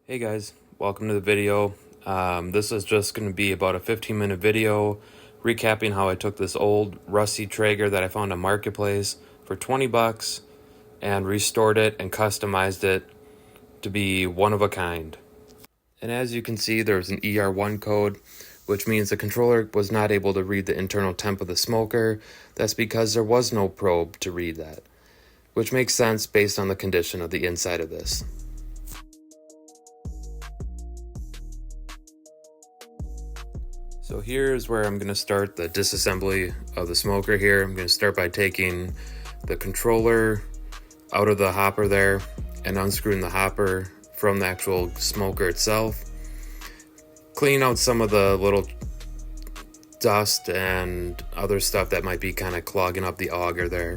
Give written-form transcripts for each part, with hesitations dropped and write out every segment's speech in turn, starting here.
Hey guys, welcome to the video. This is just going to be about a 15-minute video recapping how I took this old rusty Traeger that I found on Marketplace for 20 bucks and restored it and customized it to be one of a kind. And as you can see, there's an ER1 code, which means the controller was not able to read the internal temp of the smoker. That's because there was no probe to read that, which makes sense based on the condition of the inside of this. So here's where I'm going to start the disassembly of the smoker here. I'm going to start by taking the controller out of the hopper there and unscrewing the hopper from the actual smoker itself. Clean out some of the little dust and other stuff that might be kind of clogging up the auger there.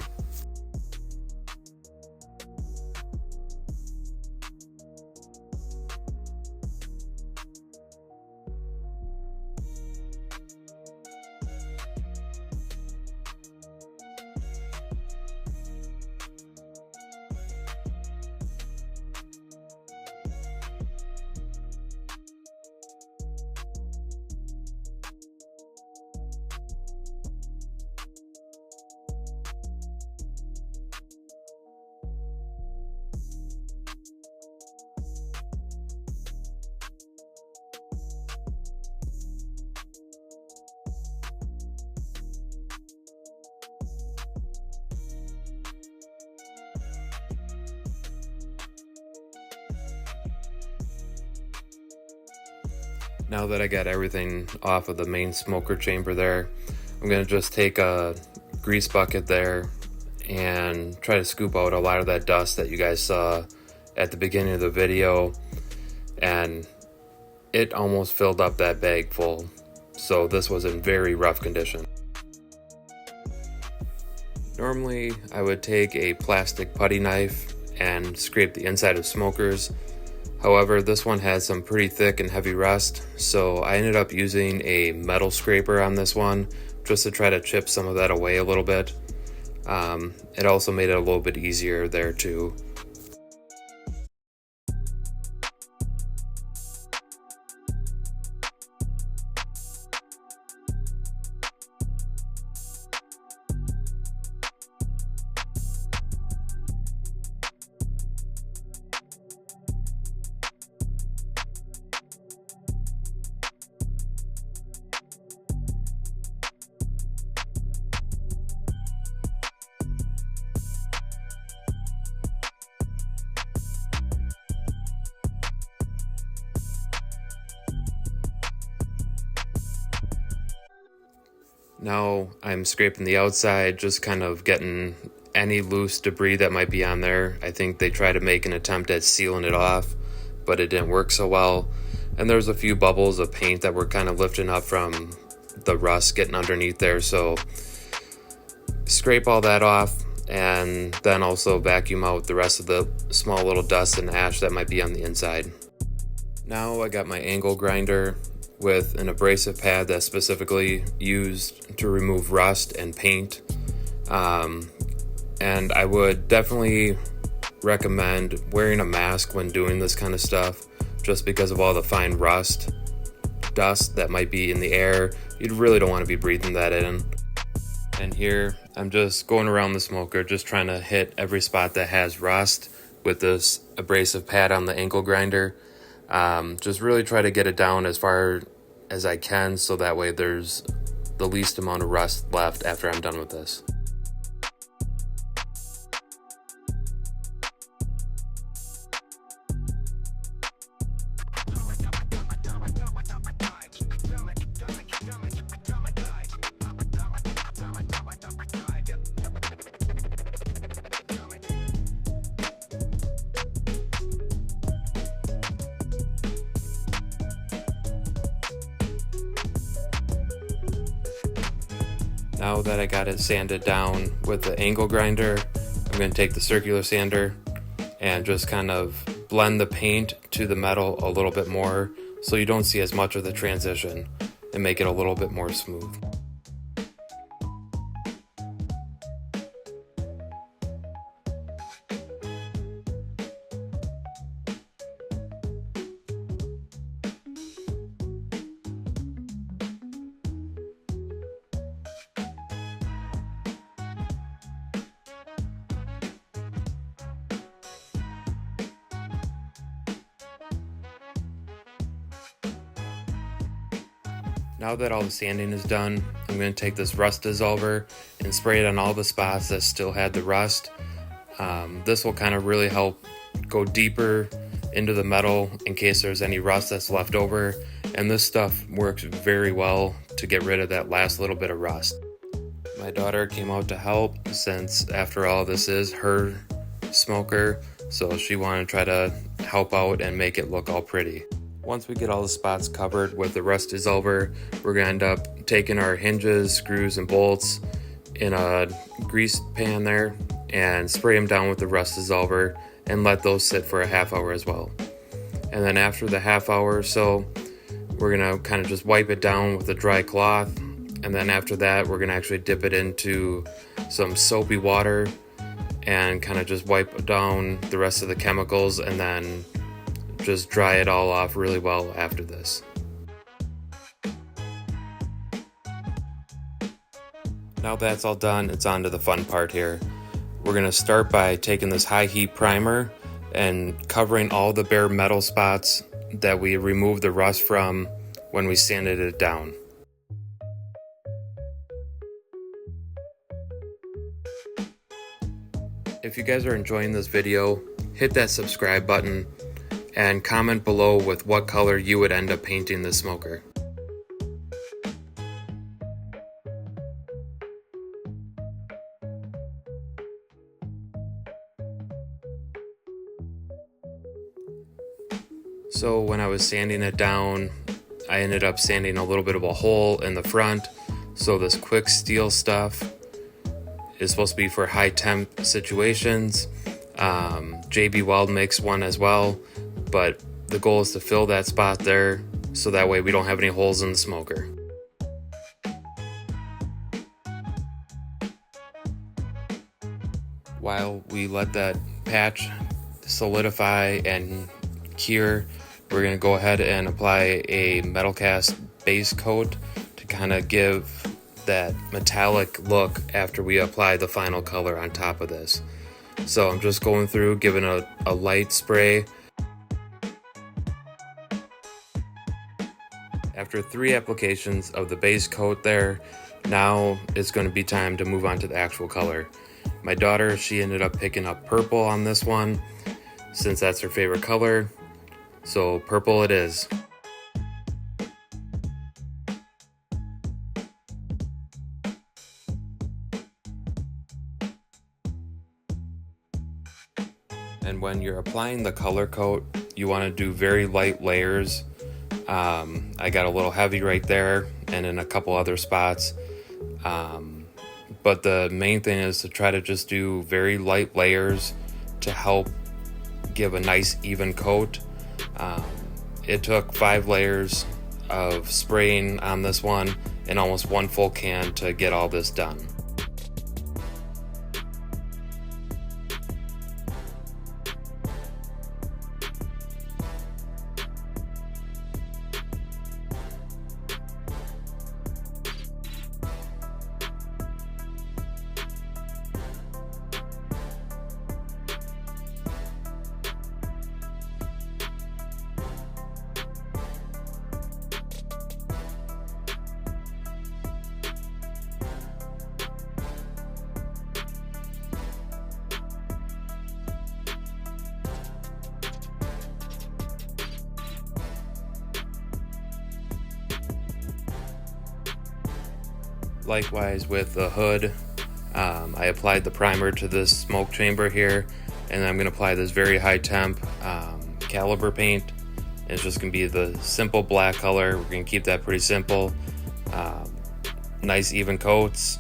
Now that I got everything off of the main smoker chamber there, I'm going to just take a grease bucket there and try to scoop out a lot of that dust that you guys saw at the beginning of the video, and it almost filled up that bag full, so this was in very rough condition. Normally I would take a plastic putty knife and scrape the inside of smokers. However, this one had some pretty thick and heavy rust, so I ended up using a metal scraper on this one just to try to chip some of that away a little bit. It also made it a little bit easier there too. Now I'm scraping the outside, just kind of getting any loose debris that might be on there. I think they tried to make an attempt at sealing it off, but it didn't work so well. And there's a few bubbles of paint that were kind of lifting up from the rust getting underneath there. So scrape all that off and then also vacuum out the rest of the small little dust and ash that might be on the inside. Now I got my angle grinder with an abrasive pad that's specifically used to remove rust and paint. And I would definitely recommend wearing a mask when doing this kind of stuff, just because of all the fine rust, dust that might be in the air. You really don't want to be breathing that in. And here I'm just going around the smoker, just trying to hit every spot that has rust with this abrasive pad on the angle grinder. Just really try to get it down as far as I can, so that way there's the least amount of rust left after I'm done with this. Now that I got it sanded down with the angle grinder, I'm going to take the circular sander and just kind of blend the paint to the metal a little bit more so you don't see as much of the transition and make it a little bit more smooth. Now that all the sanding is done, I'm going to take this rust dissolver and spray it on all the spots that still had the rust. This will kind of really help go deeper into the metal in case there's any rust that's left over, and this stuff works very well to get rid of that last little bit of rust. My daughter came out to help since, after all, this is her smoker, so she wanted to try to help out and make it look all pretty. Once we get all the spots covered with the rust dissolver, we're going to end up taking our hinges, screws, and bolts in a grease pan there and spray them down with the rust dissolver and let those sit for a half hour as well. And then after the half hour or so, we're going to kind of just wipe it down with a dry cloth. And then after that, we're going to actually dip it into some soapy water and kind of just wipe down the rest of the chemicals and then just dry it all off really well after this. Now that's all done, it's on to the fun part here. We're going to start by taking this high heat primer and covering all the bare metal spots that we removed the rust from when we sanded it down. If you guys are enjoying this video, hit that subscribe button and comment below with what color you would end up painting the smoker. So when I was sanding it down, I ended up sanding a little bit of a hole in the front. So this quick steel stuff is supposed to be for high temp situations. JB Weld makes one as well, but the goal is to fill that spot there so that way we don't have any holes in the smoker. While we let that patch solidify and cure, we're going to go ahead and apply a metal cast base coat to kind of give that metallic look after we apply the final color on top of this. So I'm just going through giving a light spray. After 3 applications of the base coat there, now it's going to be time to move on to the actual color. My daughter, she ended up picking up purple on this one since that's her favorite color. So purple it is. And when you're applying the color coat, you want to do very light layers. I got a little heavy right there and in a couple other spots. But the main thing is to try to just do very light layers to help give a nice even coat. It took 5 layers of spraying on this one and almost 1 full can to get all this done. Likewise with the hood, I applied the primer to this smoke chamber here, and I'm going to apply this very high temp caliber paint. It's just going to be the simple black color. We're going to keep that pretty simple. Nice even coats.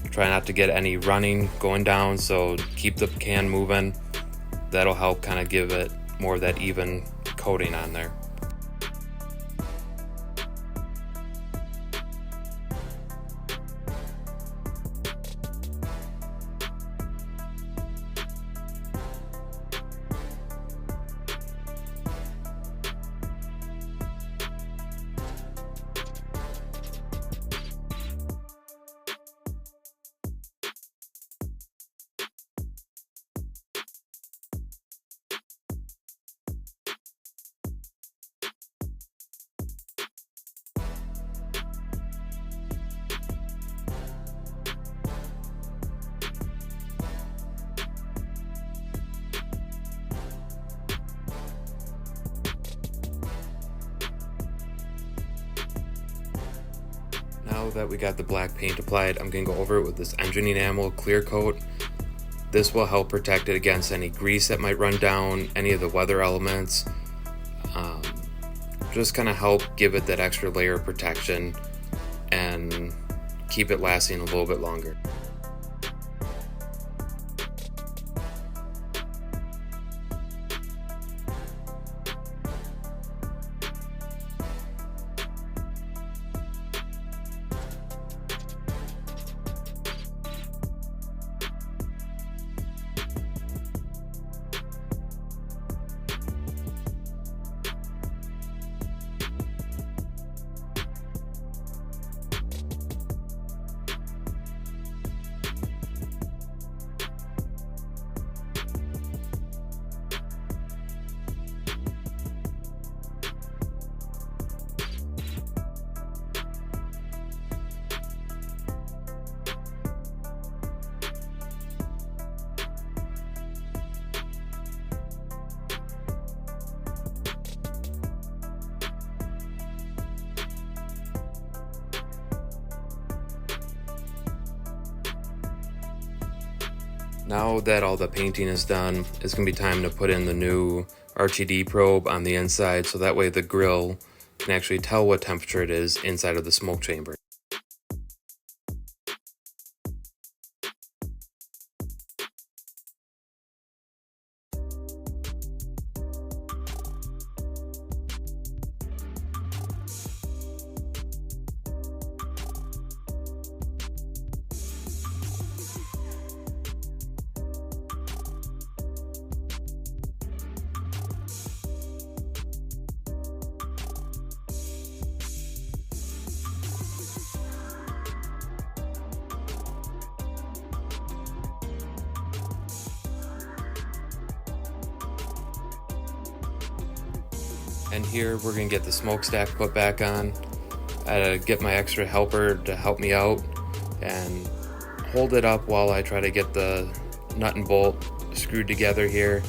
Try not to get any running going down, so keep the can moving. That'll help kind of give it more of that even coating on there. Now that we got the black paint applied, I'm going to go over it with this engine enamel clear coat. This will help protect it against any grease that might run down, any of the weather elements. Just kind of help give it that extra layer of protection and keep it lasting a little bit longer. Now that all the painting is done, it's going to be time to put in the new RTD probe on the inside, so that way the grill can actually tell what temperature it is inside of the smoke chamber. And here we're going to get the smokestack put back on. I had to get my extra helper to help me out and hold it up while I try to get the nut and bolt screwed together here.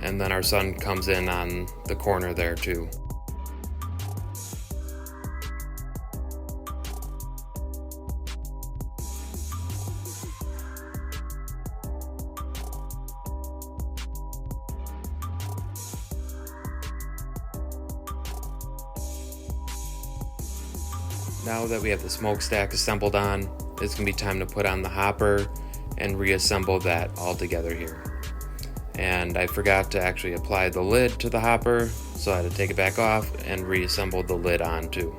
And then our son comes in on the corner there too. Now that we have the smokestack assembled on, it's going to be time to put on the hopper and reassemble that all together here. And I forgot to actually apply the lid to the hopper, so I had to take it back off and reassemble the lid on too.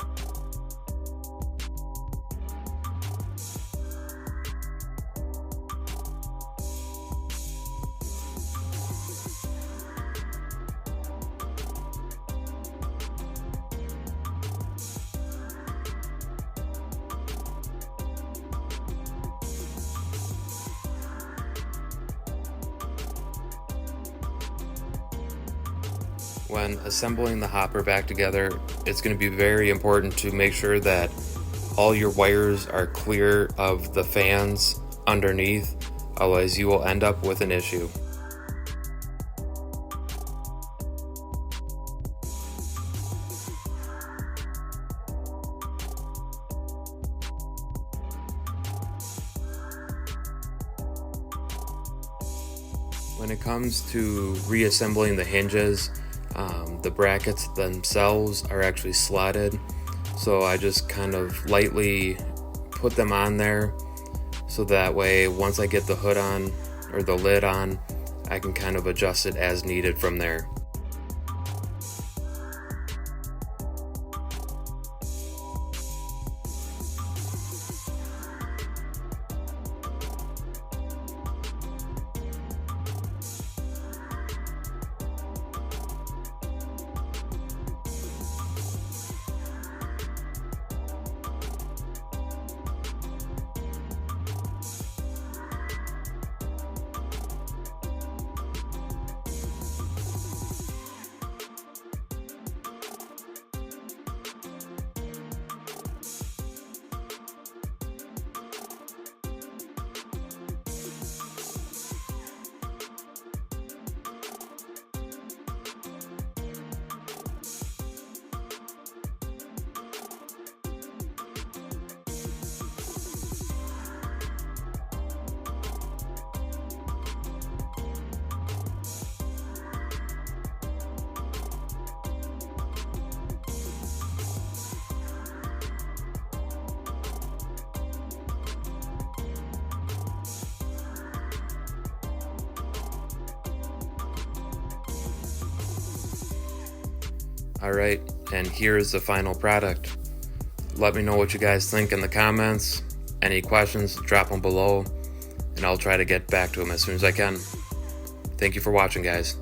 When assembling the hopper back together, it's going to be very important to make sure that all your wires are clear of the fans underneath, otherwise you will end up with an issue. When it comes to reassembling the hinges, the brackets themselves are actually slotted, so I just kind of lightly put them on there, so that way once I get the hood on or the lid on, I can kind of adjust it as needed from there. Alright, and here's the final product. Let me know what you guys think in the comments. Any questions, drop them below, and I'll try to get back to them as soon as I can. Thank you for watching, guys.